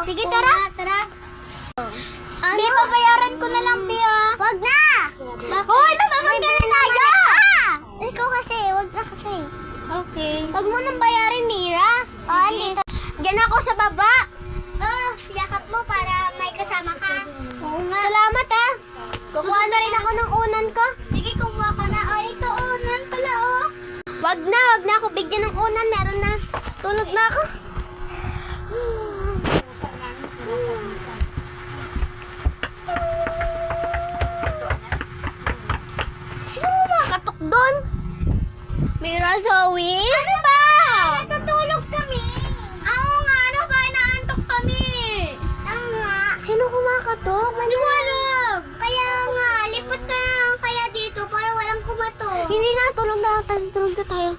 Sige, tara. Tara. Ano? May papayaran ko na lang, Pia. Wag na! Hoy, mababagyan na tayo! Ikaw kasi, wag na kasi. Okay. Wag mo nang bayarin, Mira. Dito. Diyan ako sa baba. Yakap mo para may kasama ka. Oo nga. Salamat, ah. Kukuha na rin ako ng unan ko. Sige, kumuha ka na. Ito, unan pala, Wag na ako bigyan ng unan. Meron na. Tulog na ako. Sino makatok doon? Mira, Zoe? Ano ba? Natutulog kami. Oo nga, ano ba? Inaantok kami. Oo nga. Sino kumakatok? Hindi mo alam. Kaya nga, lipat ka lang kaya dito para walang kumatok. Hindi na, tulog na tayo.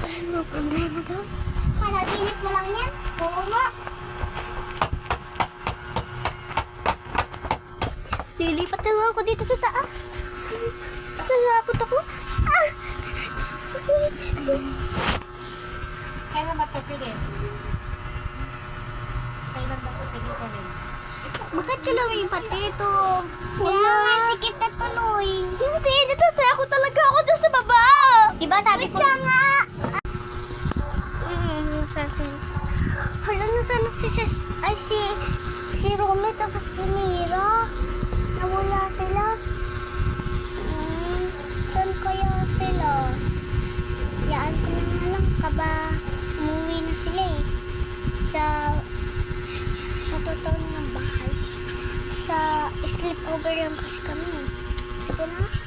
Ano problema daw? Panaginip mo lang yan? Oo nga. Lilipat na ako dito sa taas. Nalapot ako. Kailan matapilin? Kailan matapilin ka rin? Bakit ka lumipat dito? Wala nga, sikip na tuloy. Hindi, natatay ako talaga ako doon sa baba. Diba sabi ko? Wait nga. Hala, nasaan si Romy tapos si Mira? Nawala sila. Saan kaya sila? Yaan ko na nga lang umuwi na sila sa totoo ng bahay. Sa sleepover lang kasi kami. Sige na.